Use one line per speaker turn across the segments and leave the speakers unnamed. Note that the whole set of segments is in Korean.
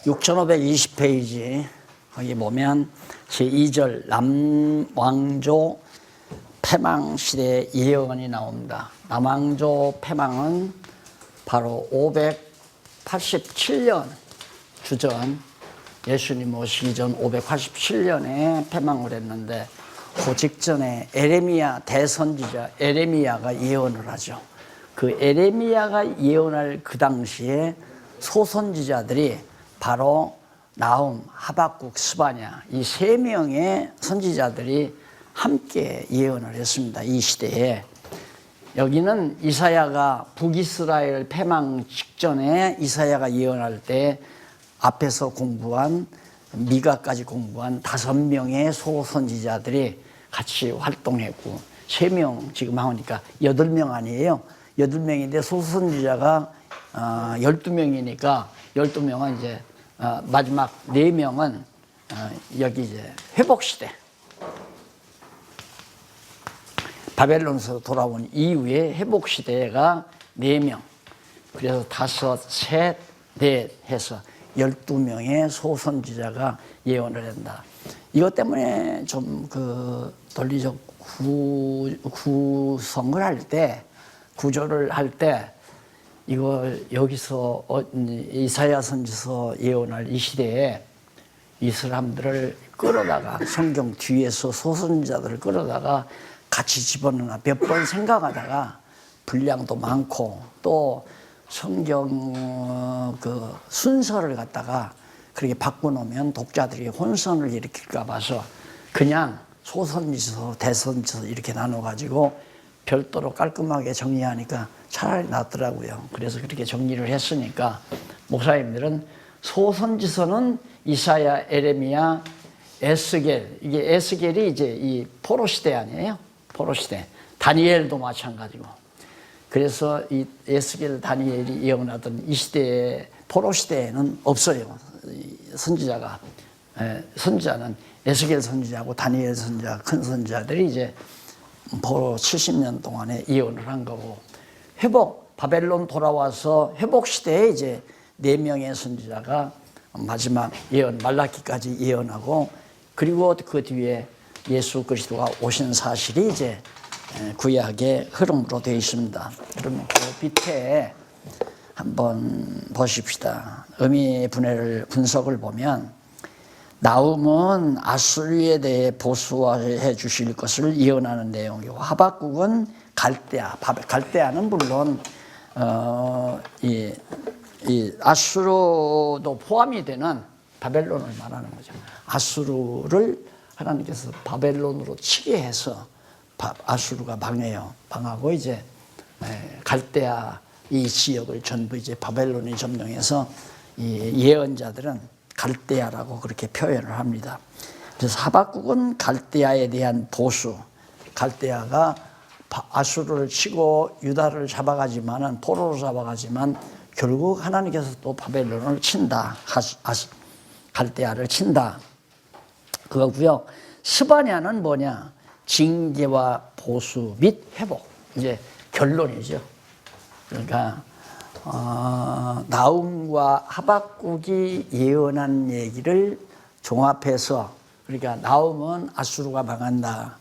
6520페이지 거기 보면 제2절 남왕조 패망시대 예언이 나옵니다. 남왕조 패망은 바로 587년 주전, 예수님 오시기 전 587년에 패망을 했는데 그 직전에 에레미야 대선지자 에레미야가 예언을 하죠. 그 에레미야가 예언할 그 당시에 소선지자들이 바로 나훔, 하박국, 스바냐 이 세 명의 선지자들이 함께 예언을 했습니다. 이 시대에. 여기는 이사야가 북이스라엘 패망 직전에 이사야가 예언할 때 앞에서 공부한 미가까지 공부한 5명의 소선지자들이 같이 활동했고 3명 지금 하니까 8명 아니에요. 8명인데 소선지자가 12명이니까 12명은 이제 마지막 4명은 여기 이제 회복시대 바벨론에서 돌아온 이후에 회복시대가 4명 그래서 5, 3, 4 해서 12명의 소선지자가 예언을 한다. 이것 때문에 좀 그 논리적 구성을 할 때 구조를 할 때 이걸 여기서 이사야 선지서 예언할 이 시대에 이 사람들을 끌어다가 성경 뒤에서 소선지자들을 끌어다가 같이 집어넣나 몇 번 생각하다가 분량도 많고 또 성경 그 순서를 갖다가 그렇게 바꿔놓으면 독자들이 혼선을 일으킬까 봐서 그냥 소선지서, 대선지서 이렇게 나눠가지고 별도로 깔끔하게 정리하니까 차라리 낫더라고요. 그래서 그렇게 정리를 했으니까 목사님들은 소선지서는 이사야, 에레미야, 에스겔 이게 에스겔이 이제 이 포로 시대 아니에요? 포로 시대. 다니엘도 마찬가지고. 그래서 이 에스겔, 다니엘이 예언하던 이 시대에 포로 시대에는 없어요. 선지자가 선지자는 에스겔 선지자하고 다니엘 선지자, 큰 선지자들이 이제 포로 70년 동안에 예언을 한 거고 회복 바벨론 돌아와서 회복 시대에 이제 4명의 선지자가 마지막 예언 말라기까지 예언하고 그리고 그 뒤에 예수 그리스도가 오신 사실이 이제 구약의 흐름으로 되어 있습니다. 그러면 그 밑에 한번 보십시다. 의미 분석을 보면 나훔은 아수르에 대해 보수해 주실 것을 예언하는 내용이고 하박국은 갈대아는 물론 이 아수르도 포함이 되는 바벨론을 말하는 거죠. 아수르를 하나님께서 바벨론으로 치게 해서 아수르가 방하고 이제 갈대아 이 지역을 전부 이제 바벨론이 점령해서 이 예언자들은 갈대아라고 그렇게 표현을 합니다. 그래서 하박국은 갈대아에 대한 보수, 갈대아가 아수르를 치고 유다를 잡아가지만은 포로로 잡아가지만 결국 하나님께서 또 바벨론을 친다, 갈대아를 친다. 그거고요. 스바냐는 뭐냐? 징계와 보수 및 회복. 이제 결론이죠. 그러니까 나훔과 하박국이 예언한 얘기를 종합해서 그러니까 나훔은 아수르가 망한다.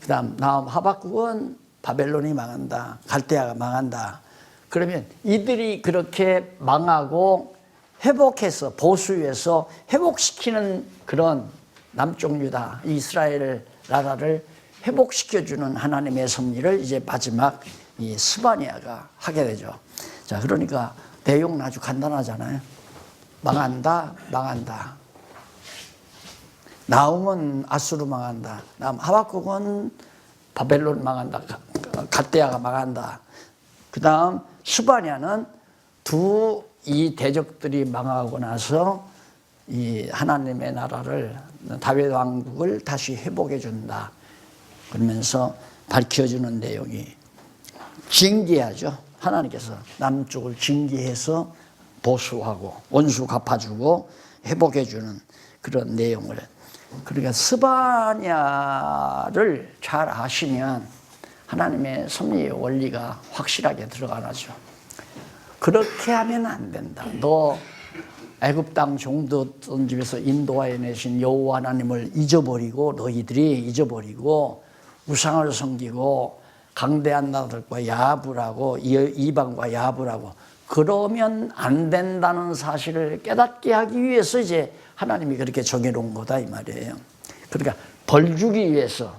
그다음 나훔 하박국은 바벨론이 망한다. 갈대아가 망한다. 그러면 이들이 그렇게 망하고 회복해서 보수해서 회복시키는 그런 남쪽 유다 이스라엘 나라를 회복시켜주는 하나님의 섭리를 이제 마지막 이 스바냐가 하게 되죠. 자, 그러니까 내용은 아주 간단하잖아요. 망한다. 나훔은 아수르 망한다. 하박국은 바벨론 망한다. 갈대아가 망한다. 그 다음 스바냐는 이 대적들이 망하고 나서 이 하나님의 나라를 다윗 왕국을 다시 회복해 준다. 그러면서 밝혀주는 내용이 징계하죠. 하나님께서 남쪽을 징계해서 보수하고 원수 갚아주고 회복해주는 그런 내용을. 그러니까 스바냐를 잘 아시면 하나님의 섭리의 원리가 확실하게 들어가죠. 그렇게 하면 안 된다. 너 애굽 땅 종되었던 집에서 인도하여 내신 여호와 하나님을 잊어버리고 너희들이 잊어버리고 우상을 섬기고 강대한 나라들과 야합을 하고 이방과 야합을 하고 그러면 안 된다는 사실을 깨닫게 하기 위해서 이제 하나님이 그렇게 정해놓은 거다 이 말이에요. 그러니까 벌 주기 위해서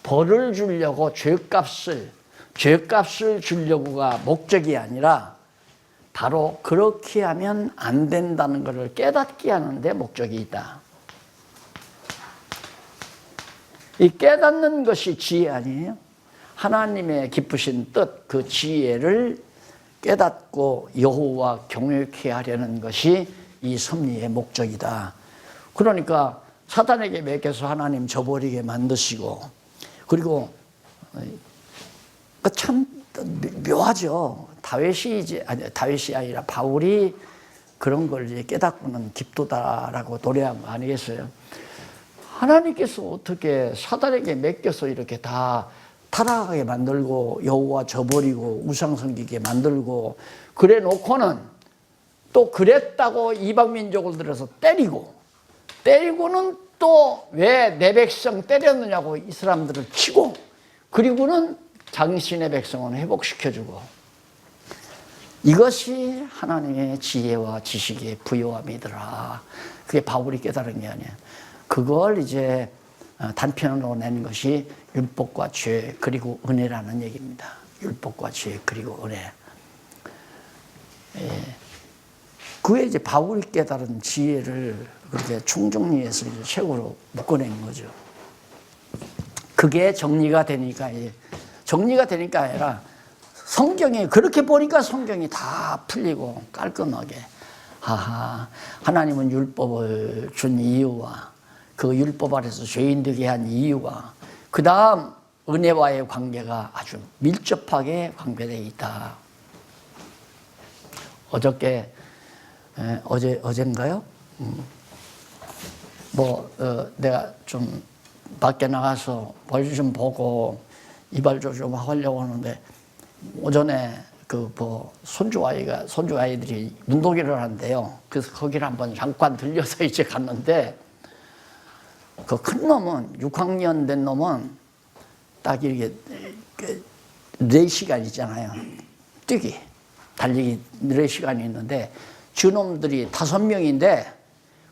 벌을 주려고 죄값을 주려고가 목적이 아니라 바로 그렇게 하면 안 된다는 것을 깨닫게 하는데 목적이 있다. 이 깨닫는 것이 지혜 아니에요? 하나님의 기쁘신 뜻, 그 지혜를 깨닫고 여호와 경외케 하려는 것이 이 섭리의 목적이다. 그러니까 사단에게 맡겨서 하나님 저버리게 만드시고, 그리고 참 묘하죠. 다윗이 아니라 바울이 그런 걸 이제 깨닫고는 깊도다라고 노래한 거 아니겠어요? 하나님께서 어떻게 사단에게 맡겨서 이렇게 다 타락하게 만들고 여호와 저버리고 우상 섬기게 만들고 그래 놓고는 또 그랬다고 이방 민족을 들여서 때리고는 또 왜 내 백성 때렸느냐고 이 사람들을 치고 그리고는 당신의 백성은 회복시켜주고 이것이 하나님의 지혜와 지식의 부요함이더라. 그게 바울이 깨달은 게 아니에요. 그걸 이제 단편으로 낸 것이 율법과 죄 그리고 은혜라는 얘기입니다. 율법과 죄 그리고 은혜. 그게 이제 바울이 깨달은 지혜를 그렇게 총정리해서 이제 책으로 묶어낸 거죠. 그게 정리가 되니까 아니라 성경에 그렇게 보니까 성경이 다 풀리고 깔끔하게 하나님은 율법을 준 이유와 그 율법 아래서 죄인 되게 한 이유와 그 다음 은혜와의 관계가 아주 밀접하게 관계되어 있다. 어젠가요? 내가 좀 밖에 나가서 벌 좀 보고 이발조 좀 하려고 하는데 오전에 손주 아이들이 문도기를 하는데요. 그래서 거기를 한번 잠깐 들려서 이제 갔는데 그 큰 놈은 6학년 된 놈은 딱 이렇게 4시간 있잖아요. 달리기 4시간이 있는데 저놈들이 5명인데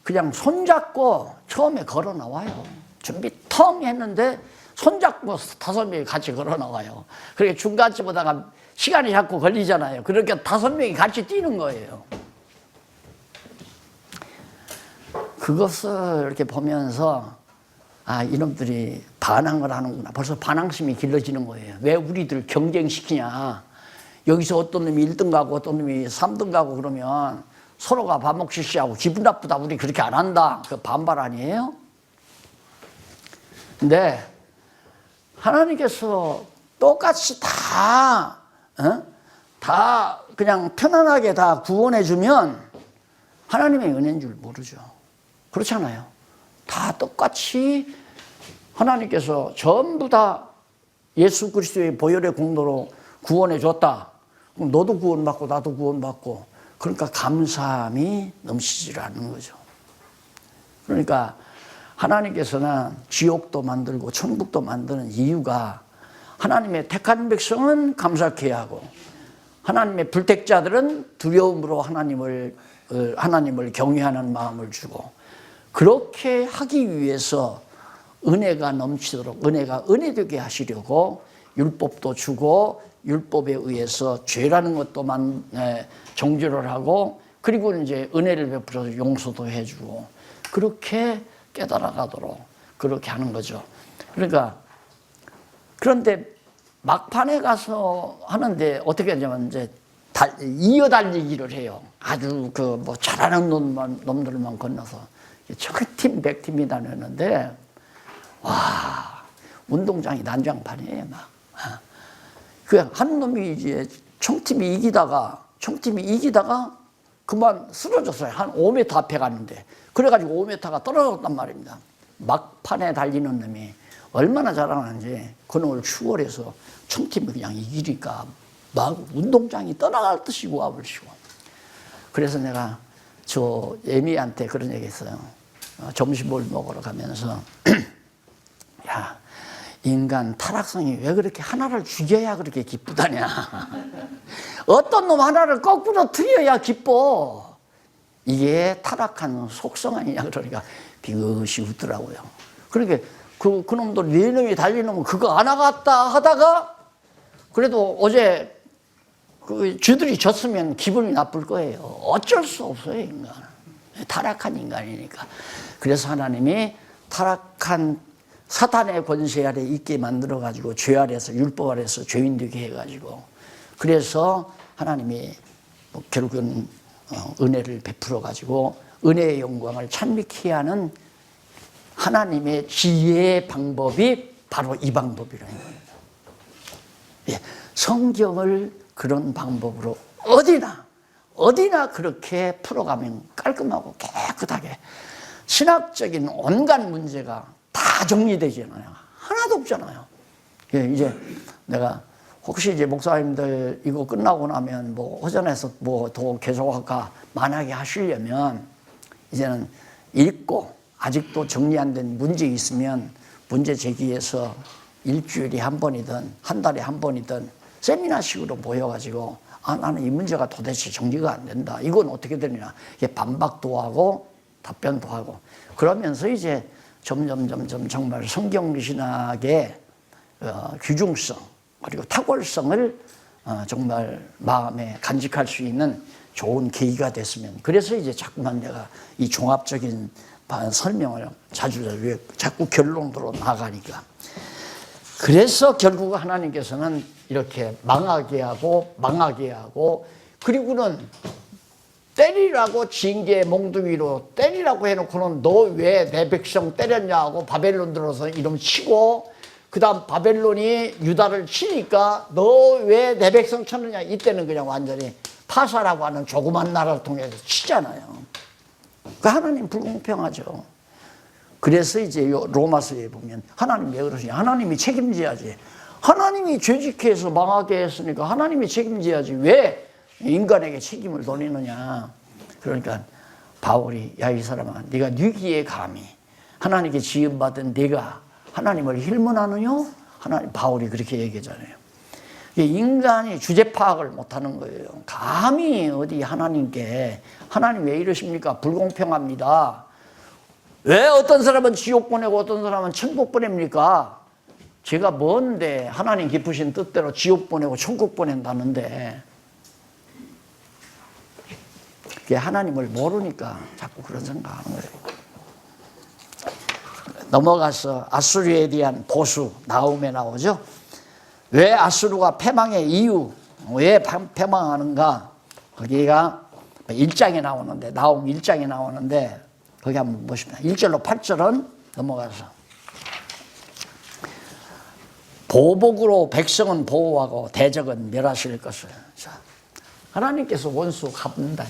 그냥 손잡고 처음에 걸어 나와요. 준비 텅 했는데 손잡고 5명이 같이 걸어 나와요. 그렇게 중간쯤 보다가 시간이 자꾸 걸리잖아요. 그렇게 5명이 같이 뛰는 거예요. 그것을 이렇게 보면서 이놈들이 반항을 하는구나. 벌써 반항심이 길러지는 거예요. 왜 우리들 경쟁시키냐. 여기서 어떤 놈이 1등 가고 어떤 놈이 3등 가고 그러면 서로가 반목실시하고 기분 나쁘다. 우리 그렇게 안 한다. 그 반발 아니에요? 근데 하나님께서 똑같이 다 그냥 편안하게 다 구원해주면 하나님의 은혜인 줄 모르죠. 그렇잖아요. 다 똑같이 하나님께서 전부 다 예수 그리스도의 보혈의 공로로 구원해 줬다. 그럼 너도 구원받고 나도 구원받고 그러니까 감사함이 넘치질 않는 거죠. 그러니까 하나님께서는 지옥도 만들고 천국도 만드는 이유가 하나님의 택한 백성은 감사케 하고 하나님의 불택자들은 두려움으로 하나님을 경외하는 마음을 주고 그렇게 하기 위해서 은혜가 넘치도록 은혜가 은혜되게 하시려고 율법도 주고 율법에 의해서 죄라는 것도 정죄를 하고 그리고 이제 은혜를 베풀어서 용서도 해주고 그렇게 깨달아가도록 그렇게 하는 거죠. 그런데 막판에 가서 하는데 어떻게 하냐면 이제 이어 달리기를 해요. 아주 잘하는 놈들만 건너서 적팀 100팀이 다녔는데 와 운동장이 난장판이에요. 한 놈이 이제 총팀이 이기다가 그만 쓰러졌어요. 한 5m 앞에 갔는데 그래가지고 5m가 떨어졌단 말입니다. 막판에 달리는 놈이 얼마나 잘하는지 그 놈을 추월해서 총팀이 그냥 이기니까 막 운동장이 떠나갈 듯이 와버리시고 그래서 내가 저 애미한테 그런 얘기 했어요. 점심을 먹으러 가면서 야, 인간 타락성이 왜 그렇게 하나를 죽여야 그렇게 기쁘다냐. 어떤 놈 하나를 거꾸로 틀어야 기뻐. 이게 타락한 속성 아니냐. 그러니까 비긋이 웃더라고요. 그러니까 그 놈도 네 놈이 달리는 그거 안 하겠다 하다가 그래도 어제 그 쥐들이 졌으면 기분이 나쁠 거예요. 어쩔 수 없어요, 인간은. 타락한 인간이니까. 그래서 하나님이 타락한 사탄의 권세 아래 있게 만들어가지고 죄 아래서 율법 아래서 죄인 되게 해가지고 그래서 하나님이 결국은 은혜를 베풀어가지고 은혜의 영광을 찬미케 하는 하나님의 지혜의 방법이 바로 이 방법이라는 거예요. 예, 성경을 그런 방법으로 어디나 그렇게 풀어가면 깔끔하고 깨끗하게 신학적인 온갖 문제가 다 정리되잖아요. 하나도 없잖아요. 예, 이제 내가 혹시 이제 목사님들 이거 끝나고 나면 뭐 허전해서 뭐 더 계속할까 만약에 하시려면 이제는 읽고 아직도 정리 안 된 문제 있으면 문제 제기해서 일주일에 한 번이든 한 달에 한 번이든 세미나식으로 모여가지고 나는 이 문제가 도대체 정리가 안 된다. 이건 어떻게 되느냐. 이게 반박도 하고 답변도 하고 그러면서 이제 점점 정말 성경신학의 규중성 그리고 탁월성을 정말 마음에 간직할 수 있는 좋은 계기가 됐으면 그래서 이제 자꾸만 내가 이 종합적인 설명을 자꾸 결론으로 나가니까 그래서 결국 하나님께서는 이렇게 망하게 하고 그리고는 때리라고 징계 몽둥이로 때리라고 해놓고는 너 왜 내 백성 때렸냐고 바벨론 들어서 이름 치고 그 다음 바벨론이 유다를 치니까 너 왜 내 백성 쳤느냐 이때는 그냥 완전히 파사라고 하는 조그만 나라를 통해서 치잖아요. 그 하나님 불공평하죠. 그래서 이제 로마서에 보면 하나님 왜 그러시냐. 하나님이 책임져야지. 하나님이 죄짓게 해서 망하게 했으니까 하나님이 책임져야지. 왜 인간에게 책임을 돌리느냐. 그러니까 바울이 야 이 사람아 네가 뉘기에 감히 하나님께 지음받은 네가 하나님을 힐문하느냐? 하나님 바울이 그렇게 얘기하잖아요. 인간이 주제 파악을 못하는 거예요. 감히 어디 하나님께 하나님 왜 이러십니까? 불공평합니다. 왜 어떤 사람은 지옥 보내고 어떤 사람은 천국 보냅니까? 제가 뭔데 하나님 깊으신 뜻대로 지옥 보내고 천국 보낸다는데 그게 하나님을 모르니까 자꾸 그런 생각하는 거예요. 넘어가서 아수르에 대한 보수 나움에 나오죠. 왜 아수르가 패망의 이유 왜 패망하는가 거기가 1장에 나오는데 나움 1장에 나오는데 거기 한번 보십니다. 1절로 8절은 넘어가서 보복으로 백성은 보호하고 대적은 멸하실 것을. 자, 하나님께서 원수 갚는다.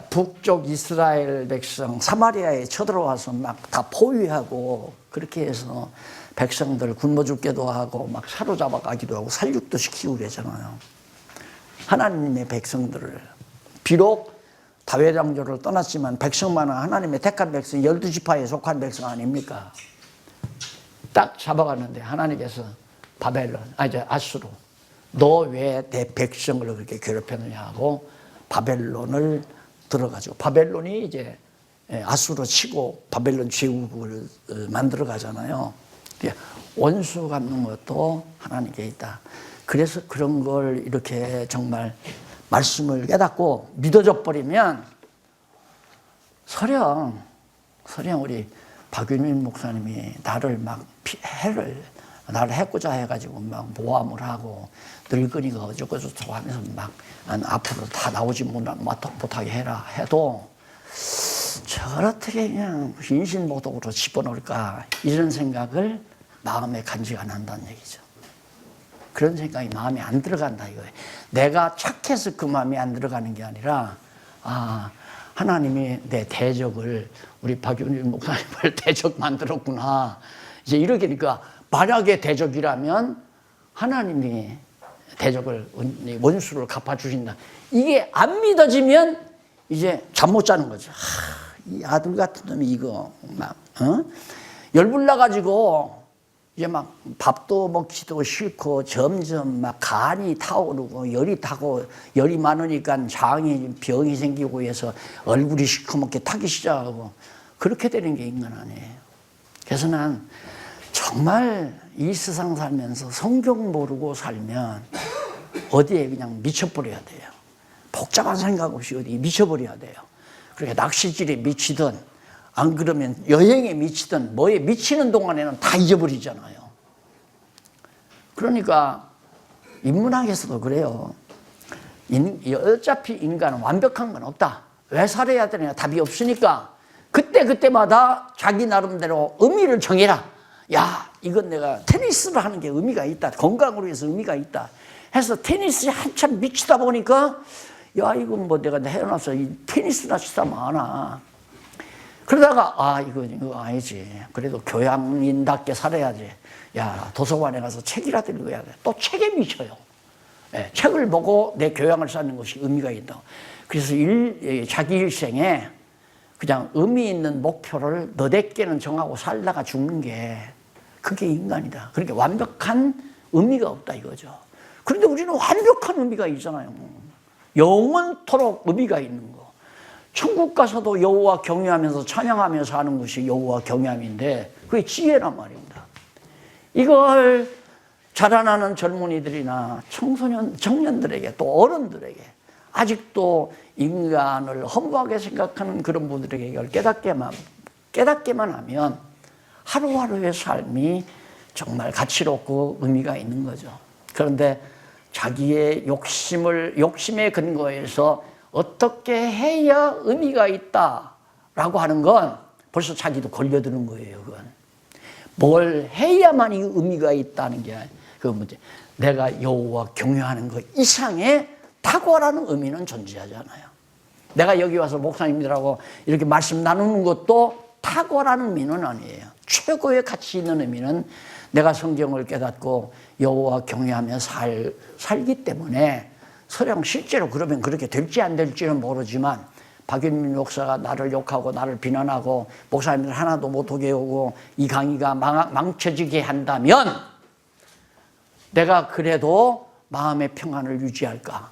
북쪽 이스라엘 백성 사마리아에 쳐들어와서 막 다 포위하고 그렇게 해서 백성들 굶어 죽게도 하고 막 사로잡아 가기도 하고 살육도 시키고 그러잖아요. 하나님의 백성들을 비록 다윗 왕조를 떠났지만 백성만은 하나님의 택한 백성 12지파에 속한 백성 아닙니까? 딱 잡아갔는데 하나님께서 아수르 너 왜 내 백성을 그렇게 괴롭혔느냐 하고 바벨론을 들어가지고 바벨론이 이제 아수르 치고 바벨론 제국을 만들어 가잖아요. 원수 갚는 것도 하나님께 있다. 그래서 그런 걸 이렇게 정말 말씀을 깨닫고 믿어져 버리면 서령 우리 박윤민 목사님이 나를 해코자 해가지고 막 모함을 하고 늙은이가 어쩌고저쩌고 하면서 막 앞으로 다 나오지 못하게 해라 해도 저걸 어떻게 그냥 인신모독으로 집어넣을까 이런 생각을 마음에 간직 안 한다는 얘기죠. 그런 생각이 마음에 안 들어간다 이거예요. 내가 착해서 그 마음이 안 들어가는 게 아니라 하나님이 내 대적을 우리 박윤일 목사님을 대적 만들었구나. 이제 이렇게 되니까 만약에 대적이라면 하나님이 대적을 원수를 갚아주신다. 이게 안 믿어지면 이제 잠 못 자는 거죠. 이 아들 같은 놈이 이거 막 열불 나가지고 이제 막 밥도 먹지도 싫고 점점 막 간이 타오르고 열이 타고 열이 많으니까 장에 병이 생기고 해서 얼굴이 시커멓게 타기 시작하고 그렇게 되는 게 인간 아니에요. 그래서 난 정말 이 세상 살면서 성경 모르고 살면 어디에 그냥 미쳐버려야 돼요. 복잡한 생각 없이 어디에 미쳐버려야 돼요. 그러니까 낚시질에 미치든 안 그러면 여행에 미치든 뭐에 미치는 동안에는 다 잊어버리잖아요. 그러니까 인문학에서도 그래요. 어차피 인간은 완벽한 건 없다. 왜 살아야 되냐? 답이 없으니까 그때마다 자기 나름대로 의미를 정해라. 야, 이건 내가 테니스를 하는 게 의미가 있다. 건강을 위해서 의미가 있다. 해서 테니스에 한참 미치다 보니까 야, 이건 뭐 내가 태어나서 이 테니스나 치다 많아. 그러다가 이거 아니지. 그래도 교양인답게 살아야지. 야, 도서관에 가서 책이라도 읽어야 돼. 또 책에 미쳐요. 네, 책을 보고 내 교양을 쌓는 것이 의미가 있다. 그래서 자기 일생에 그냥 의미 있는 목표를 너댓게는 정하고 살다가 죽는 게 그게 인간이다. 그러니까 완벽한 의미가 없다 이거죠. 그런데 우리는 완벽한 의미가 있잖아요. 영원토록 의미가 있는 거. 천국 가서도 여호와 경외하면서 찬양하면서 사는 것이 여호와 경외함인데 그게 지혜란 말입니다. 이걸 자라나는 젊은이들이나 청년들에게 또 어른들에게 아직도 인간을 허무하게 생각하는 그런 분들에게 이걸 깨닫게만 하면 하루하루의 삶이 정말 가치롭고 의미가 있는 거죠. 그런데 자기의 욕심에 근거해서 어떻게 해야 의미가 있다라고 하는 건 벌써 자기도 걸려드는 거예요. 그건 뭘 해야만이 의미가 있다는 게 그 문제. 내가 여호와 경외하는 것 이상의 탁월한 의미는 존재하지 않아요. 내가 여기 와서 목사님들하고 이렇게 말씀 나누는 것도 탁월한 의미는 아니에요. 최고의 가치 있는 의미는 내가 성경을 깨닫고 여호와 경외하며 살기 때문에 서령 실제로 그러면 그렇게 될지 안 될지는 모르지만 박윤민 목사가 나를 욕하고 나를 비난하고 목사님들 하나도 못하게 오고 이 강의가 망쳐지게 한다면 내가 그래도 마음의 평안을 유지할까?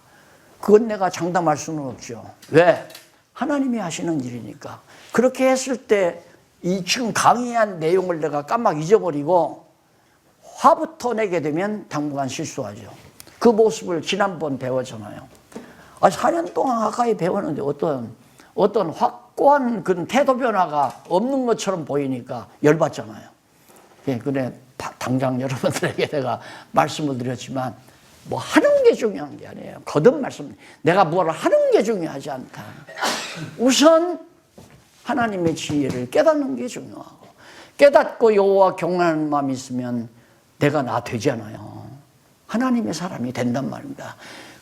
그건 내가 장담할 수는 없죠. 왜? 하나님이 하시는 일이니까. 그렇게 했을 때 이 지금 강의한 내용을 내가 깜빡 잊어버리고 화부터 내게 되면 당분간 실수하죠. 그 모습을 지난번 배웠잖아요. 4년 동안 가까이 배웠는데 어떤 확고한 그런 태도 변화가 없는 것처럼 보이니까 열받잖아요. 예, 그래 당장 여러분들에게 내가 말씀을 드렸지만 뭐 하는 게 중요한 게 아니에요. 거듭 말씀, 내가 뭐를 하는 게 중요하지 않다. 우선 하나님의 지혜를 깨닫는 게 중요하고 깨닫고 여호와 경외하는 마음이 있으면 내가 나 되잖아요. 하나님의 사람이 된단 말입니다.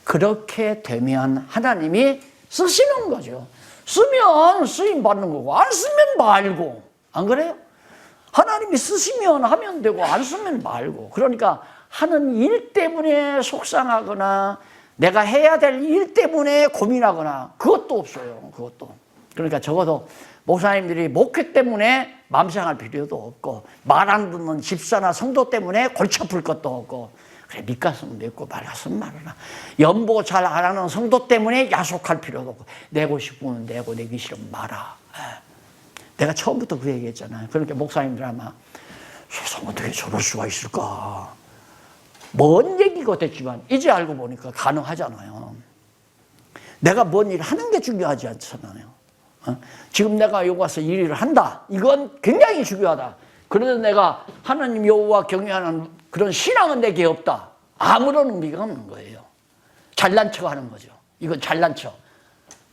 그렇게 되면 하나님이 쓰시는 거죠. 쓰면 쓰임 받는 거고 안 쓰면 말고. 안 그래요? 하나님이 쓰시면 하면 되고 안 쓰면 말고. 그러니까 하는 일 때문에 속상하거나 내가 해야 될 일 때문에 고민하거나 그것도 없어요. 그것도. 그러니까 적어도 목사님들이 목회 때문에 마음 상할 필요도 없고 말 안 듣는 집사나 성도 때문에 골치 아플 것도 없고 그래 밑가슴 맺고 말가슴 말아라. 연보 잘 안 하는 성도 때문에 야속할 필요도 없고 내고 싶으면 내고 내기 싫으면 말아. 내가 처음부터 그 얘기했잖아요. 그러니까 목사님들 아마 세상 어떻게 저럴 수가 있을까. 먼 얘기가 됐지만 이제 알고 보니까 가능하잖아요. 내가 뭔 일 하는 게 중요하지 않잖아요. 지금 내가 여기 와서 이 일을 한다. 이건 굉장히 중요하다. 그래도 내가 하나님 여호와 경외하는 그런 신앙은 내게 없다. 아무런 의미가 없는 거예요. 잘난 척 하는 거죠. 이건 잘난 척.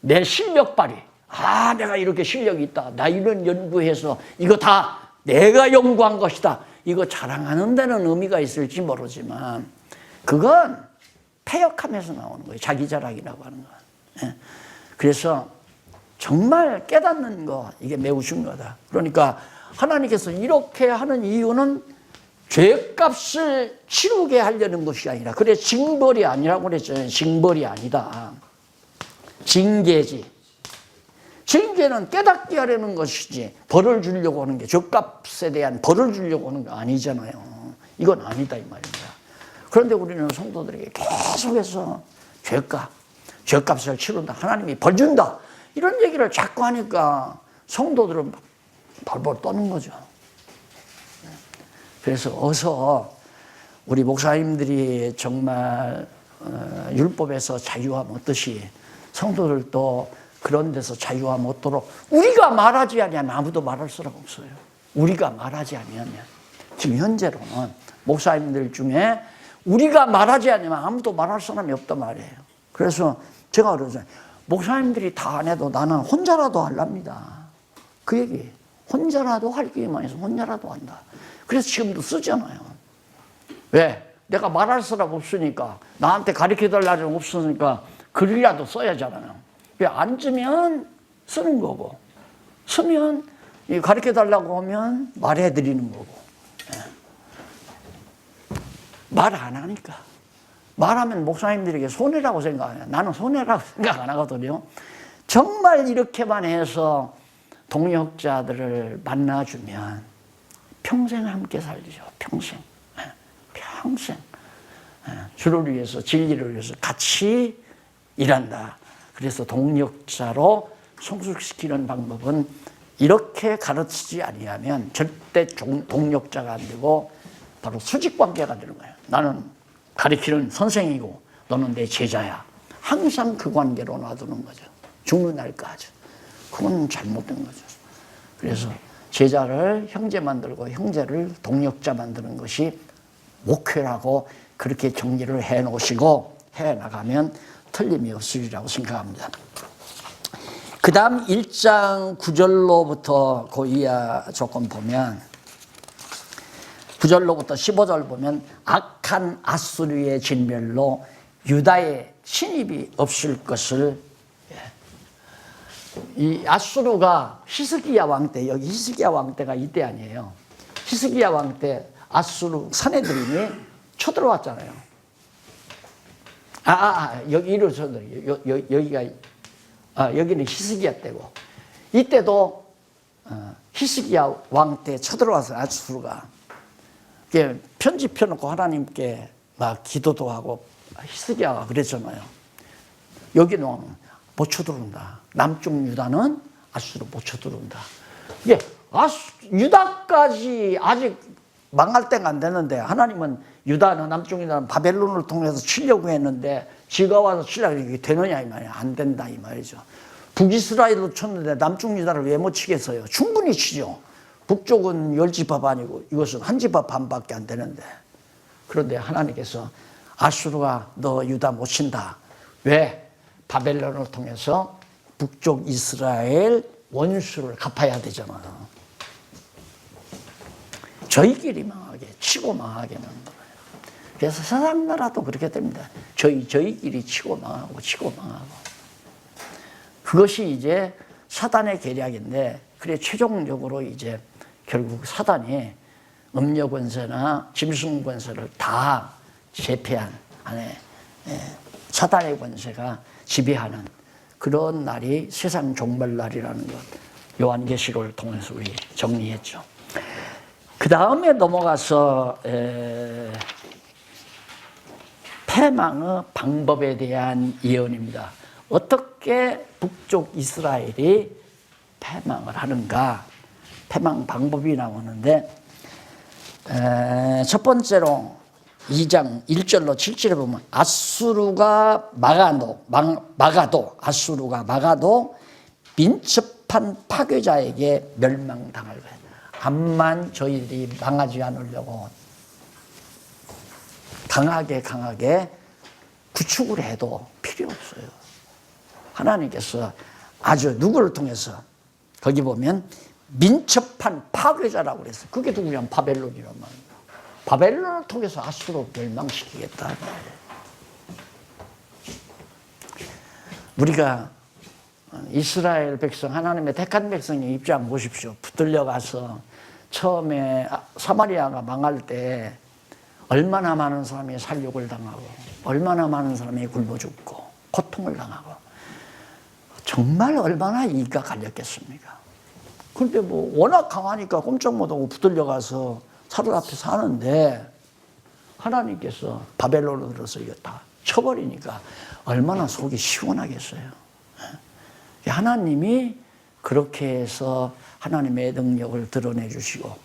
내 실력 발휘. 내가 이렇게 실력이 있다. 나 이런 연구해서 이거 다 내가 연구한 것이다. 이거 자랑하는 데는 의미가 있을지 모르지만 그건 패역하면서 나오는 거예요. 자기 자랑이라고 하는 거. 그래서 정말 깨닫는 거 이게 매우 중요하다. 그러니까 하나님께서 이렇게 하는 이유는 죄값을 치르게 하려는 것이 아니라 그래 징벌이 아니라고 그랬잖아요. 징벌이 아니다. 징계지. 징계는 깨닫게 하려는 것이지 벌을 주려고 하는 게, 죗값에 대한 벌을 주려고 하는 게 아니잖아요. 이건 아니다 이 말입니다. 그런데 우리는 성도들에게 계속해서 죄값을 치른다, 하나님이 벌 준다, 이런 얘기를 자꾸 하니까 성도들은 벌벌 떠는 거죠. 그래서 어서 우리 목사님들이 정말 율법에서 자유함 얻듯이 성도들도 그런 데서 자유함 얻도록, 우리가 말하지 아니하면 아무도 말할 수가 없어요. 우리가 말하지 아니하면, 지금 현재로는 목사님들 중에 우리가 말하지 않으면 아무도 말할 사람이 없단 말이에요. 그래서 제가 그러잖아요. 목사님들이 다 안 해도 나는 혼자라도 하랍니다. 그 얘기. 혼자라도 할 기회만 해서 혼자라도 한다. 그래서 지금도 쓰잖아요. 왜? 내가 말할 사람 없으니까, 나한테 가르쳐달 사람 없으니까 글이라도 써야잖아요. 앉으면 쓰는 거고, 쓰면 가르쳐달라고 하면 말해드리는 거고. 말 안 하니까. 말하면 목사님들에게 손해라고 생각해요. 나는 손해라고 생각 안 하거든요. 정말 이렇게만 해서 동역자들을 만나주면 평생 함께 살죠. 평생. 평생. 주를 위해서, 진리를 위해서 같이 일한다. 그래서 동역자로 성숙시키는 방법은 이렇게 가르치지 아니하면 절대 동역자가 안 되고 바로 수직관계가 되는 거예요. 나는 가르치는 선생이고 너는 내 제자야. 항상 그 관계로 놔두는 거죠. 죽는 날까지. 그건 잘못된 거죠. 그래서 제자를 형제 만들고 형제를 동역자 만드는 것이 목표라고 그렇게 정리를 해 놓으시고 해 나가면 틀림이 없으리라고 생각합니다. 그 다음 1장 9절로부터 그 이하 조금 보면, 9절로부터 15절 보면 악한 아수르의 진멸로 유다의 침입이 없을 것을, 이 아수르가 히스기야 왕 때, 여기 히스기야 왕 때가 이때 아니에요. 히스기야 왕 때 아수르 사내들이 쳐들어왔잖아요. 여기로 여기가, 여기는 히스기야 때고, 이때도 히스기야 왕 때 쳐들어와서 아수르가 편지 펴놓고 하나님께 막 기도도 하고 히스기야가 그랬잖아요. 여기는 못 쳐들어온다. 남쪽 유다는 아수르 못 쳐들어온다. 이게 유다까지 아직 망할 때가 안 되는데, 하나님은 유다는, 남쪽 유다는 바벨론을 통해서 치려고 했는데, 지가 와서 치려고 이게 되느냐 이 말이야. 안 된다 이 말이죠. 북이스라엘도 쳤는데 남쪽 유다를 왜 못 치겠어요? 충분히 치죠. 북쪽은 10지파 반이고 이것은 1지파 반밖에 안 되는데. 그런데 하나님께서 아수르가 너 유다 못 친다. 왜? 바벨론을 통해서 북쪽 이스라엘 원수를 갚아야 되잖아요. 저희끼리 망하게, 치고 망하게 만들어요. 그래서 세상 나라도 그렇게 됩니다. 저희끼리 치고 망하고, 치고 망하고. 그것이 이제 사단의 계략인데, 그래, 최종적으로 이제 결국 사단이 음녀 권세나 짐승 권세를 다 제패한 안에 사단의 권세가 지배하는 그런 날이 세상 종말 날이라는 것, 요한계시록을 통해서 우리 정리했죠. 그 다음에 넘어가서 패망의 방법에 대한 예언입니다. 어떻게 북쪽 이스라엘이 패망을 하는가, 패망 방법이 나오는데, 첫 번째로 2장 1절로 7절에 보면 아수르가 아수르가 막아도 민첩한 파괴자에게 멸망당할 거예요. 암만 저희들이 망하지 않으려고 강하게 구축을 해도 필요 없어요. 하나님께서 아주 누구를 통해서, 거기 보면 민첩한 파괴자라고 그랬어요. 그게 누구냐면 바벨론이란 말이에요. 바벨론을 통해서 아수르를 멸망시키겠다. 우리가 이스라엘 백성, 하나님의 택한 백성의 입장 보십시오. 붙들려 가서 처음에 사마리아가 망할 때 얼마나 많은 사람이 살육을 당하고, 얼마나 많은 사람이 굶어 죽고 고통을 당하고, 정말 얼마나 이가 갈렸겠습니까? 그런데 뭐 워낙 강하니까 꼼짝 못하고 붙들려 가서 사울 앞에 사는데 하나님께서 바벨론으로 들어서 이거 다 쳐버리니까 얼마나 속이 시원하겠어요. 하나님이 그렇게 해서 하나님의 능력을 드러내 주시고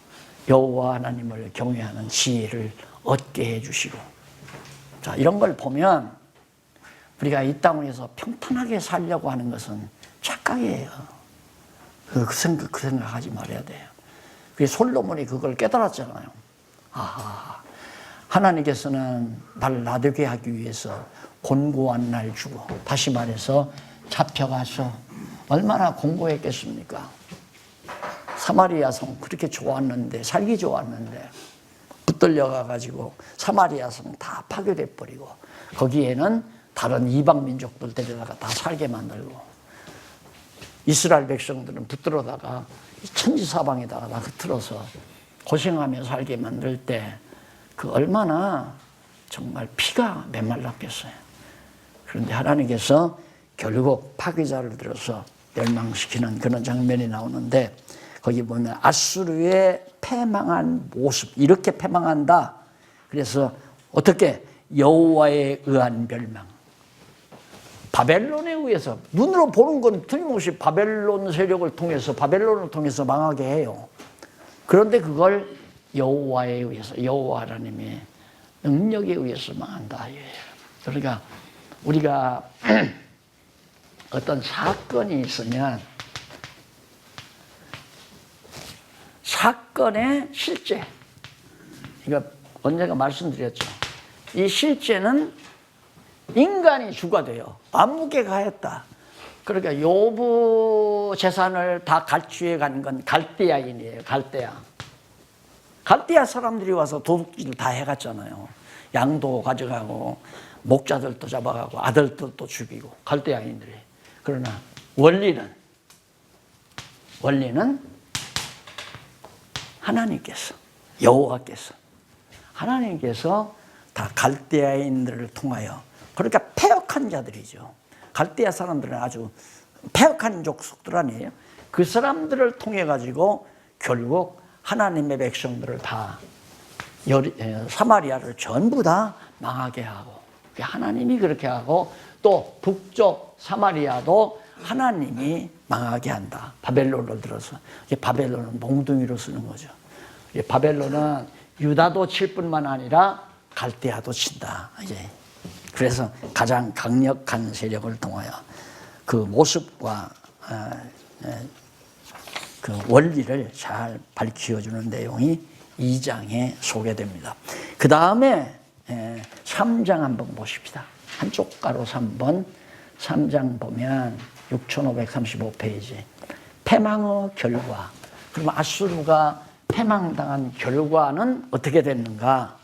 여호와 하나님을 경외하는 지혜를 얻게 해주시고, 자, 이런 걸 보면 우리가 이 땅에서 평탄하게 살려고 하는 것은 착각이에요. 그 생각하지 말아야 돼요. 솔로몬이 그걸 깨달았잖아요. 아하, 하나님께서는 날 나되게 하기 위해서 곤고한 날 주고, 다시 말해서 잡혀가서 얼마나 공고했겠습니까? 사마리아 성 그렇게 좋았는데, 살기 좋았는데 붙들려가 가지고 사마리아 성 다 파괴돼 버리고 거기에는 다른 이방 민족들 데려다가 다 살게 만들고, 이스라엘 백성들은 붙들어다가 천지사방에다가 다 흩어서 고생하며 살게 만들 때 그 얼마나 정말 피가 메말랐겠어요. 그런데 하나님께서 결국 파괴자를 들어서 멸망시키는 그런 장면이 나오는데, 거기 보면 아수르의 패망한 모습, 이렇게 패망한다. 그래서 어떻게 여호와에 의한 멸망, 바벨론에 의해서, 눈으로 보는 건 틀림없이 바벨론 세력을 통해서, 바벨론을 통해서 망하게 해요. 그런데 그걸 여호와에 의해서, 여호와 하나님의 능력에 의해서 망한다. 그러니까 우리가 어떤 사건이 있으면 사건의 실제, 이거 언젠가 말씀드렸죠. 이 실제는 인간이 주가 돼요. 아무개가 했다. 그러니까 요부 재산을 다 갈취해 간 건 갈대아인이에요. 갈대아 사람들이 와서 도둑질 다 해갔잖아요. 양도 가져가고 목자들도 잡아가고 아들들도 죽이고, 갈대아인들이. 그러나 원리는 하나님께서, 여호와께서, 하나님께서 다 갈대아인들을 통하여, 그러니까 패역한 자들이죠. 갈대아 사람들은 아주 패역한 족속들 아니에요. 그 사람들을 통해 가지고 결국 하나님의 백성들을 다 사마리아를 전부 다 망하게 하고, 하나님이 그렇게 하고, 또 북쪽 사마리아도 하나님이 망하게 한다. 바벨론을 들어서. 바벨론은 몽둥이로 쓰는 거죠. 바벨론은 유다도 칠 뿐만 아니라 갈대아도 친다. 그래서 가장 강력한 세력을 통하여 그 모습과 그 원리를 잘 밝혀주는 내용이 2장에 소개됩니다. 그 다음에 3장 한번 보십시다. 한쪽 가로 3번, 3장 보면 6535페이지. 패망의 결과. 그러면 아수르가 패망당한 결과는 어떻게 됐는가?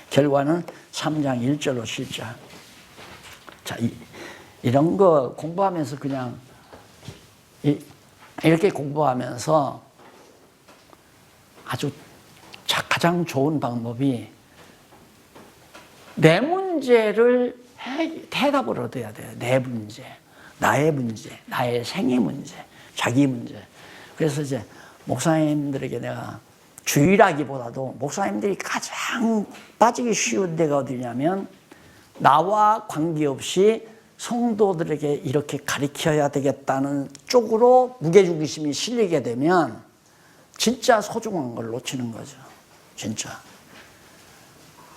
결과는 3장 1절로 7절. 자, 이런 거 공부하면서 그냥 이렇게 공부하면서 아주 가장 좋은 방법이 내 문제를 해답을 얻어야 돼요. 내 문제, 나의 문제, 나의 생의 문제, 자기 문제. 그래서 이제 목사님들에게 내가 주의라기보다도 목사님들이 가장 빠지기 쉬운 데가 어디냐면, 나와 관계없이 성도들에게 이렇게 가르쳐야 되겠다는 쪽으로 무게중심이 실리게 되면 진짜 소중한 걸 놓치는 거죠. 진짜.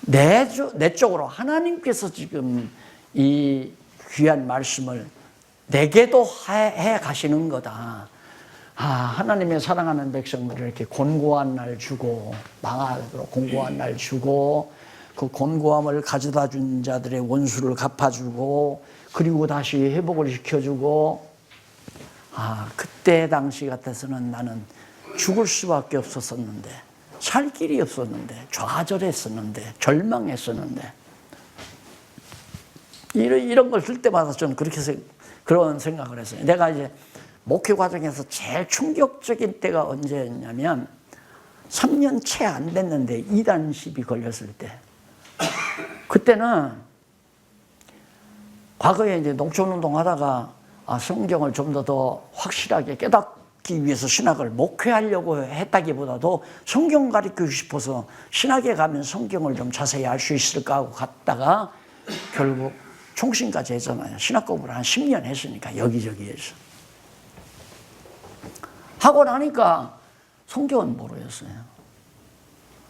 내 쪽으로 하나님께서 지금 이 귀한 말씀을 내게도 해 가시는 거다. 하나님의 사랑하는 백성들을 이렇게 곤고한 날 주고, 망하도록 곤고한 날 주고, 그 곤고함을 가져다 준 자들의 원수를 갚아주고, 그리고 다시 회복을 시켜주고, 그때 당시 같아서는 나는 죽을 수밖에 없었는데, 살 길이 없었는데, 좌절했었는데, 절망했었는데, 이런 걸 쓸 때마다 저는 그런 생각을 했어요. 내가 이제 목회 과정에서 제일 충격적인 때가 언제였냐면, 3년 채 안 됐는데 이단십이 걸렸을 때, 그때는 과거에 이제 농촌운동 하다가 성경을 좀 더 확실하게 깨닫기 위해서 신학을 목회하려고 했다기보다도 성경 가르치고 싶어서 신학에 가면 성경을 좀 자세히 알 수 있을까 하고 갔다가 결국 총신까지 했잖아요. 신학 공부를 한 10년 했으니까 여기저기에서. 하고 나니까 성경은 모르겠어요.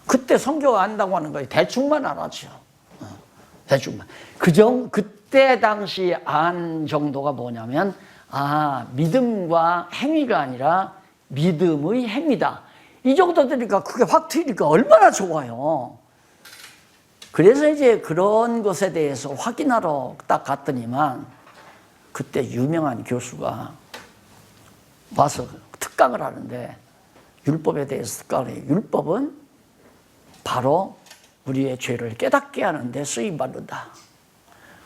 그때 성경 안다고 하는 거예요. 대충만 알았죠. 대충만. 그때 당시 안 정도가 뭐냐면, 믿음과 행위가 아니라 믿음의 행위다. 이 정도 되니까 그게 확 트이니까 얼마나 좋아요. 그래서 이제 그런 것에 대해서 확인하러 딱 갔더니만, 그때 유명한 교수가 와서 특강을 하는데, 율법에 대해서 특강을 해요. 율법은 바로 우리의 죄를 깨닫게 하는데 쓰임받는다.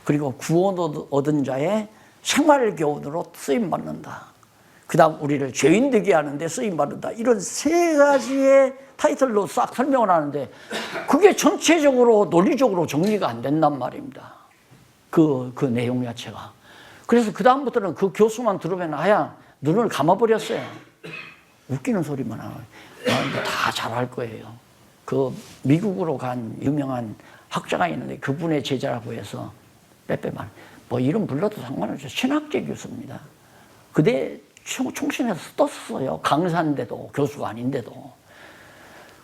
그리고 구원 얻은 자의 생활 교훈으로 쓰임받는다. 그 다음 우리를 죄인 되게 하는데 쓰임받는다. 이런 세 가지의 타이틀로 싹 설명을 하는데 그게 전체적으로 논리적으로 정리가 안 된단 말입니다. 그 내용 자체가. 그래서 그 다음부터는 그 교수만 들으면 하야 눈을 감아버렸어요. 웃기는 소리만 하고 다 잘할 거예요. 그 미국으로 간 유명한 학자가 있는데 그분의 제자라고 해서 빼빼만 뭐 이름 불러도 상관없어요. 신학계 교수입니다. 그때 총신에서 떴어요. 강사인데도 교수가 아닌데도.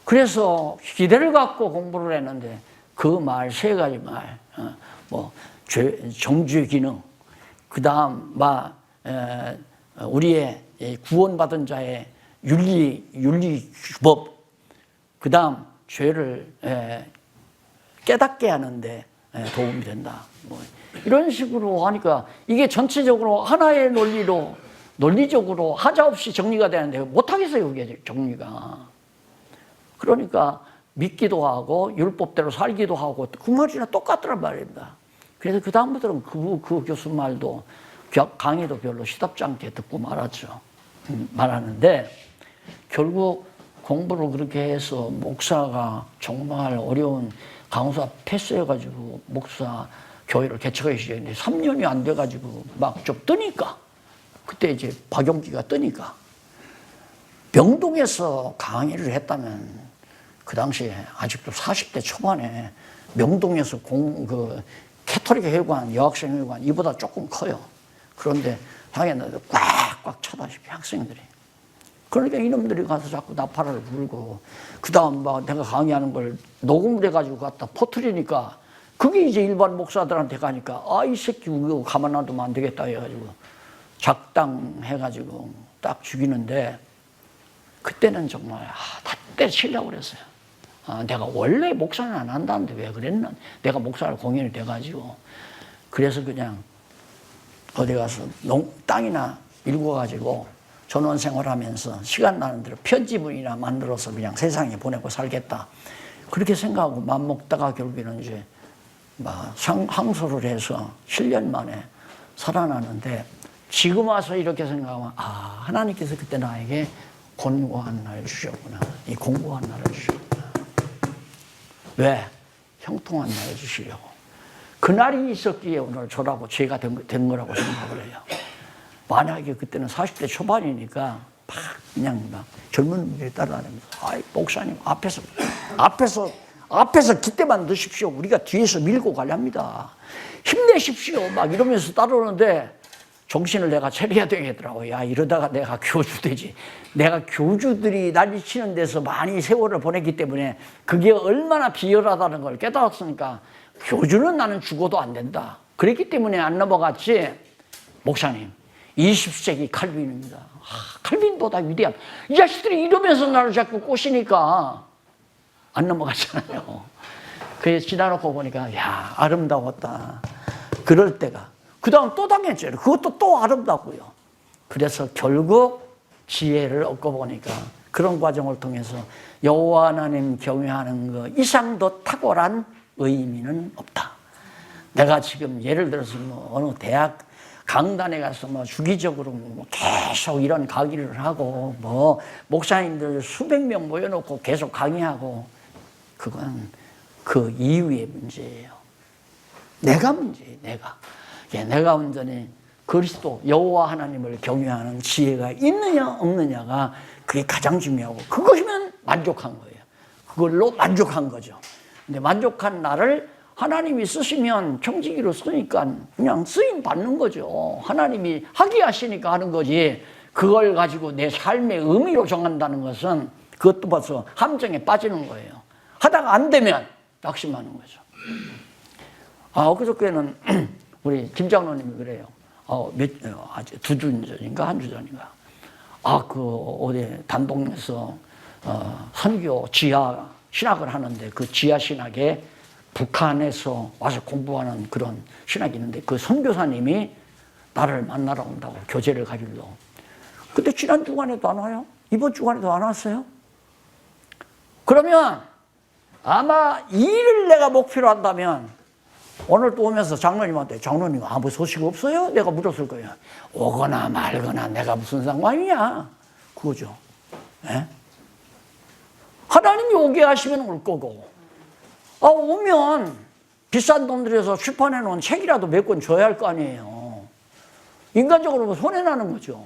그래서 기대를 갖고 공부를 했는데 그 말 세 가지 말, 정죄 기능, 그 다음 우리의 구원받은 자의 윤리법, 그 다음 죄를 깨닫게 하는데 도움이 된다. 이런 식으로 하니까 이게 전체적으로 하나의 논리적으로 하자 없이 정리가 되는데 못하겠어요, 그게 정리가. 그러니까 믿기도 하고 율법대로 살기도 하고 그 말이나 똑같더란 말입니다. 그래서 그 다음부터는 그 교수 말도 강의도 별로 시답지 않게 듣고 말하는데 결국 공부를 그렇게 해서 목사가 정말 어려운 강사 패스해가지고 목사 교회를 개척하기 시작했는데 3년이 안 돼가지고 막 좀 뜨니까 그때 이제 박용기가 뜨니까 명동에서 강의를 했다면 그 당시에 아직도 40대 초반에 명동에서 캐톨릭 회관, 여학생 회관 이보다 조금 커요. 그런데 당연히 꽉꽉 차다시피 학생들이. 그러니까 이놈들이 가서 자꾸 나팔을 불고 그 다음 내가 강의하는 걸 녹음을 해가지고 갖다 퍼뜨리니까 그게 이제 일반 목사들한테 가니까 이 새끼 이거 가만 놔두면 안 되겠다 해가지고 작당해가지고 딱 죽이는데 그때는 정말 다 때치려고 그랬어요. 내가 원래 목사는 안 한다는데 왜 그랬나? 내가 목사를 공연이 돼가지고 그래서 그냥 어디 가서 땅이나 일궈가지고 전원 생활하면서 시간 나는 대로 편지문이나 만들어서 그냥 세상에 보내고 살겠다. 그렇게 생각하고 맘먹다가 결국에는 이제 항소를 해서 7년 만에 살아나는데 지금 와서 이렇게 생각하면 하나님께서 그때 나에게 권고한 날을 주셨구나. 이 공고한 날을 주셨구나. 왜? 형통한 날을 주시려고. 그날이 있었기에 오늘 저라고 죄가 된 거라고 생각을 해요. 만약에 그때는 40대 초반이니까 그냥 젊은 분들이 따라다니면서 목사님 앞에서 기대만 넣으십시오. 우리가 뒤에서 밀고 가렵니다. 힘내십시오. 막 이러면서 따라오는데 정신을 내가 차려야 되겠더라고. 이러다가 내가 교주 되지. 내가 교주들이 난리치는 데서 많이 세월을 보냈기 때문에 그게 얼마나 비열하다는 걸 깨달았으니까 교주는 나는 죽어도 안 된다. 그랬기 때문에 안 넘어갔지. 목사님 20세기 칼빈입니다. 칼빈보다 위대한. 이 자식들이 이러면서 나를 자꾸 꼬시니까 안 넘어갔잖아요. 그래서 지나놓고 보니까 아름다웠다. 그럴 때가. 그 다음 또 당했죠. 그것도 또 아름답고요. 그래서 결국 지혜를 얻고 보니까 그런 과정을 통해서 여호와 하나님 경외하는 것 이상 더 탁월한 의미는 없다. 내가 지금 예를 들어서 어느 대학 강단에 가서 주기적으로 계속 이런 강의를 하고 목사님들 수백 명 모여놓고 계속 강의하고 그건 그 이후의 문제예요. 내가 문제예요. 내가. 내가 온전히 그리스도 여호와 하나님을 경외하는 지혜가 있느냐 없느냐가 그게 가장 중요하고, 그것이면 만족한 거예요. 그걸로 만족한 거죠. 근데 만족한 나를 하나님이 쓰시면 청지기로 쓰니까 그냥 쓰임 받는 거죠. 하나님이 하게 하시니까 하는 거지, 그걸 가지고 내 삶의 의미로 정한다는 것은 그것도 벌써 함정에 빠지는 거예요. 하다가 안 되면 낙심하는 거죠. 엊그저께는 우리 김장로님이 그래요. 두 주 전인가 한 주 전인가. 어디 단동에서 선교 지하 신학을 하는데, 그 지하 신학에 북한에서 와서 공부하는 그런 신학이 있는데, 그 선교사님이 나를 만나러 온다고, 교제를 가지러. 근데 지난 주간에도 안 와요? 이번 주간에도 안 왔어요? 그러면 아마 일을 내가 목표로 한다면 오늘 또 오면서 장로님한테, 장로님 아무 소식 없어요? 내가 물었을 거예요. 오거나 말거나 내가 무슨 상관이냐, 그거죠. 네? 하나님이 오게 하시면 올 거고, 오면 비싼 돈 들여서 출판해 놓은 책이라도 몇 권 줘야 할 거 아니에요. 인간적으로 손해나는 거죠.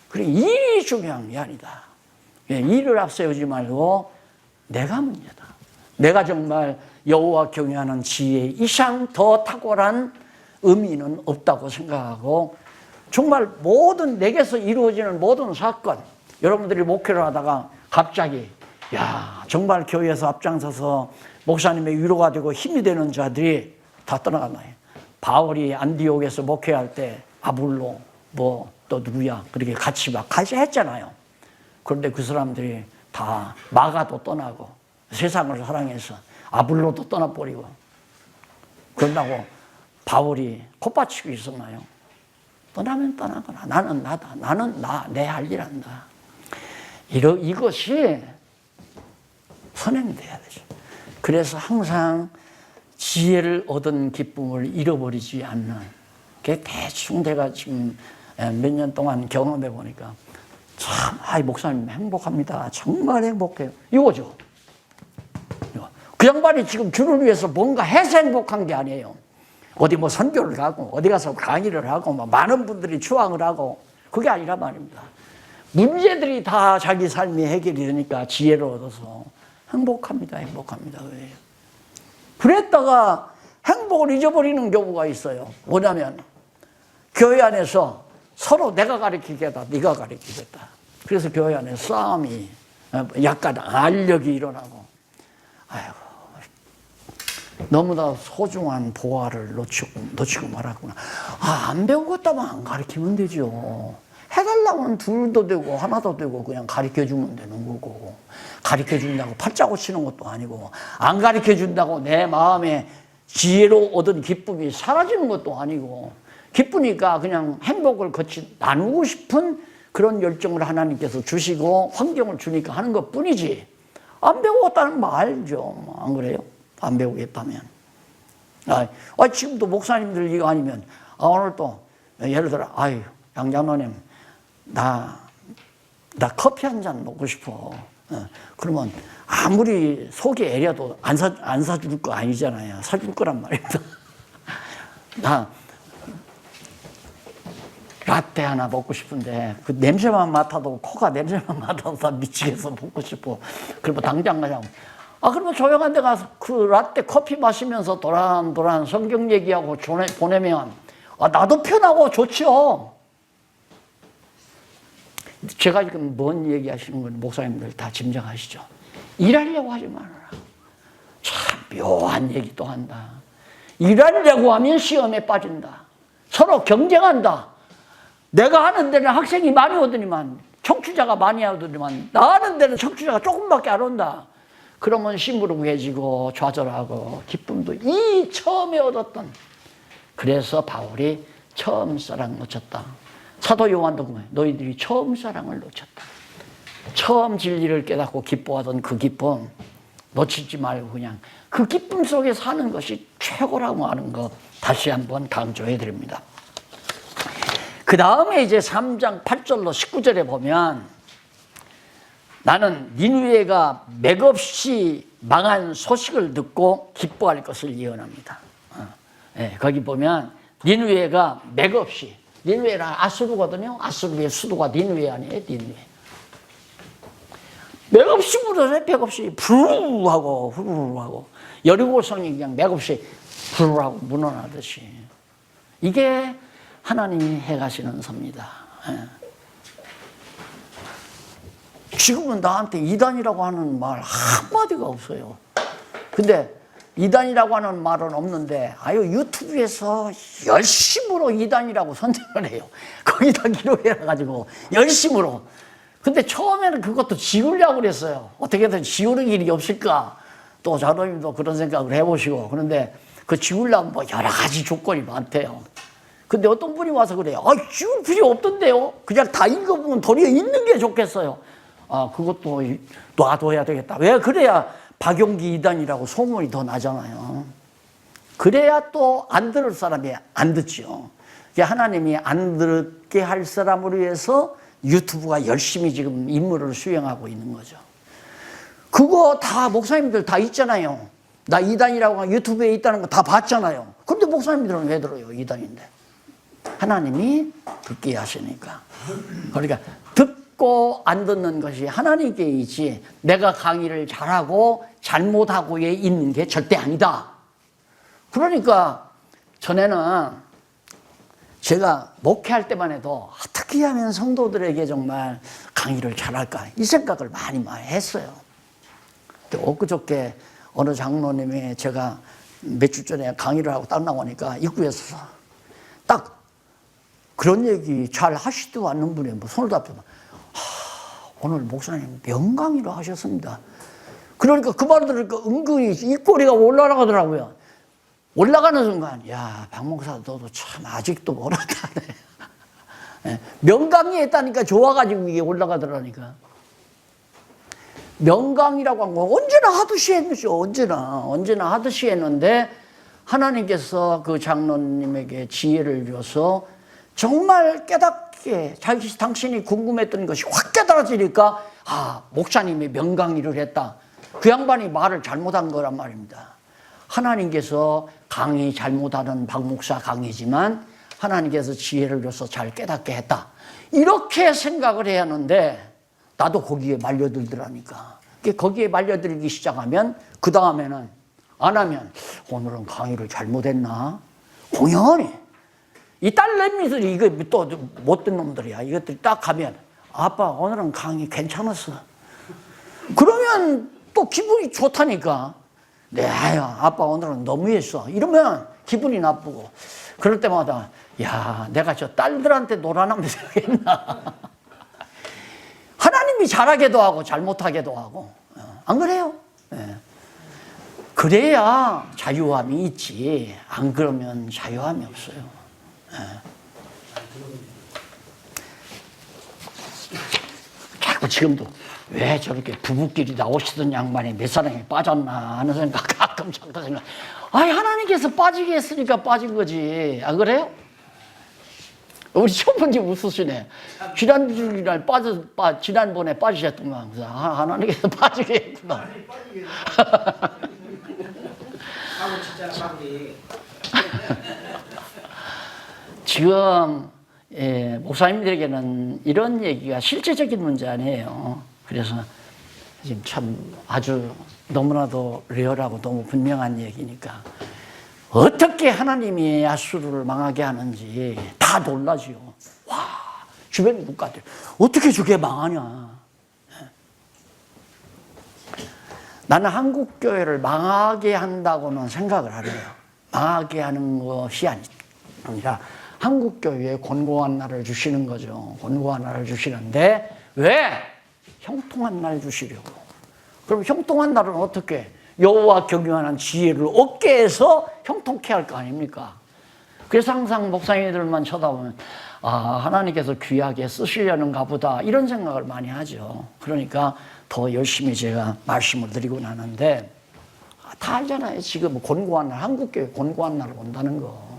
그래, 일이 중요한 게 아니다. 일을 앞세우지 말고 내가 문제다. 내가 정말 여호와 경외하는 지혜 이상 더 탁월한 의미는 없다고 생각하고, 정말 모든 내게서 이루어지는 모든 사건, 여러분들이 목회를 하다가 갑자기 정말 교회에서 앞장서서 목사님의 위로가 되고 힘이 되는 자들이 다 떠나갔나요? 바울이 안디옥에서 목회할 때 아볼로 또 누구야 그렇게 같이 했잖아요. 그런데 그 사람들이 다 마가도 떠나고 세상을 사랑해서 아볼로도 떠나버리고, 그런다고 바울이 콧받치고 있었나요? 떠나면 떠나거나 나는 나다, 나는 내 할 일 한다. 이것이 선행돼야 되죠. 그래서 항상 지혜를 얻은 기쁨을 잃어버리지 않는 게, 대충 내가 지금 몇 년 동안 경험해 보니까 참, 목사님 행복합니다. 정말 행복해요. 이거죠. 그 양반이 지금 주를 위해서 뭔가 해서 행복한 게 아니에요. 어디 선교를 가고 어디 가서 강의를 하고 많은 분들이 추앙을 하고, 그게 아니라 말입니다. 문제들이 다 자기 삶이 해결이 되니까 지혜를 얻어서 행복합니다. 그래요. 그랬다가 행복을 잊어버리는 경우가 있어요. 뭐냐면 교회 안에서 서로 내가 가르치겠다, 네가 가르치겠다. 그래서 교회 안에 싸움이, 약간 알력이 일어나고, 너무나 소중한 보화를 놓치고 말았구나. 안 배우겠다면 안 가르치면 되죠. 해달라면 둘도 되고 하나도 되고 그냥 가르쳐주면 되는 거고, 가르쳐준다고 팔자 고치는 것도 아니고, 안 가르쳐준다고 내 마음에 지혜로 얻은 기쁨이 사라지는 것도 아니고, 기쁘니까 그냥 행복을 같이 나누고 싶은 그런 열정을 하나님께서 주시고 환경을 주니까 하는 것 뿐이지, 안 배우겠다는 거 알죠. 안 그래요? 안 배우겠다면. 지금도 목사님들 이거 아니면, 오늘 또 예를 들어, 양장로님 나 커피 한 잔 먹고 싶어. 그러면 아무리 속이 애려도 안 사줄 거 아니잖아요. 사줄 거란 말입니다. 나 라떼 하나 먹고 싶은데 그 냄새만 맡아도, 코가 냄새만 맡아도 다 미치겠어, 먹고 싶어. 그러면 당장 가자고. 그러면 조용한 데 가서 그 라떼 커피 마시면서 도란도란 성경 얘기하고 보내면 나도 편하고 좋죠. 제가 지금 뭔 얘기하시는 건 목사님들 다 짐작하시죠? 일하려고 하지 말아라. 참 묘한 얘기도 한다. 일하려고 하면 시험에 빠진다. 서로 경쟁한다. 내가 하는 데는 학생이 많이 오더니만, 청취자가 많이 오더니만, 나 하는 데는 청취자가 조금밖에 안 온다. 그러면 심부름해지고 좌절하고, 기쁨도 처음에 얻었던. 그래서 바울이 처음 사랑 놓쳤다. 사도 요한도 그거예요. 너희들이 처음 사랑을 놓쳤다. 처음 진리를 깨닫고 기뻐하던 그 기쁨 놓치지 말고 그냥 그 기쁨 속에 사는 것이 최고라고 하는 것 다시 한번 강조해 드립니다. 그 다음에 이제 3장 8절로 19절에 보면, 나는 니느웨가 맥없이 망한 소식을 듣고 기뻐할 것을 예언합니다. 예, 거기 보면 니느웨가 맥없이, 니느웨가 아수르거든요. 아수르의 수도가 니느웨 아니에요, 니느웨. 맥없이 무너져요, 맥없이. 부르르하고, 후루루하고. 여리고성이 그냥 맥없이 부르르하고 무너나듯이. 이게 하나님이 해가시는 섭니다. 예. 지금은 나한테 이단이라고 하는 말 한마디가 없어요. 근데 이단이라고 하는 말은 없는데 유튜브에서 열심으로 이단이라고 선전을 해요. 거기다 기록해가지고 열심으로. 근데 처음에는 그것도 지우려고 그랬어요. 어떻게든 지우는 길이 없을까. 또 자로님도 그런 생각을 해보시고. 그런데 그 지우려면 뭐 여러 가지 조건이 많대요. 근데 어떤 분이 와서 그래요. 지울 필요 없던데요. 그냥 다 읽어보면 도리어 있는 게 좋겠어요. 그것도 놔둬야 되겠다. 왜? 그래야 박용기 이단이라고 소문이 더 나잖아요. 그래야 또 안 들을 사람이 안 듣죠. 하나님이 안 듣게 할 사람을 위해서 유튜브가 열심히 지금 임무를 수행하고 있는 거죠. 그거 다 목사님들 다 있잖아요. 나 이단이라고 유튜브에 있다는 거 다 봤잖아요. 그런데 목사님들은 왜 들어요? 이단인데. 하나님이 듣게 하시니까. 그러니까 듣고 안 듣는 것이 하나님께 있지 내가 강의를 잘하고 잘못하고에 있는 게 절대 아니다. 그러니까 전에는 제가 목회할 때만 해도 어떻게 하면 성도들에게 정말 강의를 잘할까 이 생각을 많이 했어요. 엊그저께 어느 장로님이 제가 몇 주 전에 강의를 하고 딱 나오니까 입구에서 딱 그런 얘기 잘 하시지도 않는 분이 뭐 손을 잡고 오늘 목사님 명강의를 하셨습니다. 그러니까 그 말을 들으니까 은근히 입꼬리가 올라가더라고요. 올라가는 순간 야, 박 목사 너도 참 아직도 멀었다네. 명강의 했다니까 좋아가지고 이게 올라가더라니까. 명강이라고 한 건 언제나 하듯이 했죠. 언제나 하듯이 했는데 하나님께서 그 장로님에게 지혜를 줘서 정말 깨닫게 당신이 궁금했던 것이 확 깨달아지니까 목사님이 명강의를 했다. 그 양반이 말을 잘못한 거란 말입니다. 하나님께서 강의 잘못하는 박 목사 강의지만 하나님께서 지혜를 줘서 잘 깨닫게 했다. 이렇게 생각을 해야 하는데 나도 거기에 말려들더라니까. 거기에 말려들기 시작하면 그 다음에는 안 하면 오늘은 강의를 잘못했나? 공연히 이 딸내미들이 이거 또 못된 놈들이야. 이것들이 딱 가면 아빠 오늘은 강의 괜찮았어. 그러면 또 기분이 좋다니까. 네, 아빠 오늘은 너무했어. 이러면 기분이 나쁘고 그럴 때마다 야, 내가 저 딸들한테 놀아나면 되겠나. 하나님이 잘하게도 하고 잘못하게도 하고 안 그래요? 네. 그래야 자유함이 있지. 안 그러면 자유함이 없어요. 네. 자꾸 지금도 왜 저렇게 부부끼리 나오시던 양반이 몇 사람이 빠졌나 하는 생각 가끔 자꾸 생각. 하나님께서 빠지게 했으니까 빠진 거지. 안 그래요? 우리 초보님 웃으시네. 지난번에 빠지셨던가. 하나님께서 빠지게 했구나. 지금 목사님들에게는 이런 얘기가 실제적인 문제 아니에요. 그래서 지금 참 아주 너무나도 리얼하고 너무 분명한 얘기니까 어떻게 하나님이 아수르를 망하게 하는지 다 놀라지요. 와, 주변 국가들 어떻게 저게 망하냐. 나는 한국 교회를 망하게 한다고는 생각을 안 해요. 망하게 하는 것이 아니라 한국 교회에 곤고한 날을 주시는 거죠. 곤고한 날을 주시는데 왜? 형통한 날 주시려고. 그럼 형통한 날은 어떻게? 여호와 경유하는 지혜를 얻게 해서 형통케 할 거 아닙니까? 그래서 항상 목사님들만 쳐다보면 하나님께서 귀하게 쓰시려는가 보다 이런 생각을 많이 하죠. 그러니까 더 열심히 제가 말씀을 드리고 나는데 다 알잖아요. 지금 곤고한 날, 한국교회 곤고한 날을 온다는 거.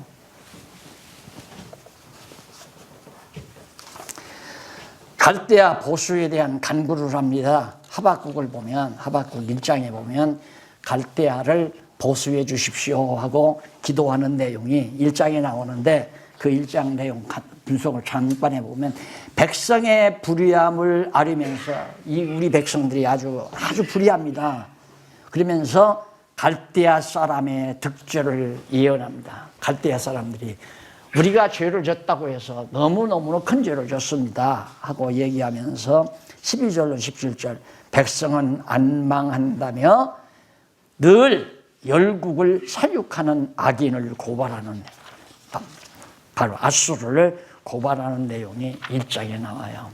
갈대아 보수에 대한 간구를 합니다. 하박국을 보면 하박국 1장에 보면 갈대아를 보수해 주십시오 하고 기도하는 내용이 1장에 나오는데 그 1장 내용 분석을 잠깐 해보면 백성의 불의함을 아뢰면서 이 우리 백성들이 아주 불의합니다. 그러면서 갈대아 사람의 득죄를 예언합니다. 갈대아 사람들이 우리가 죄를 졌다고 해서 너무너무 큰 죄를 졌습니다 하고 얘기하면서 12절로 17절 백성은 안망한다며 늘 열국을 사육하는 악인을 고발하는 바로 아수르를 고발하는 내용이 1장에 나와요.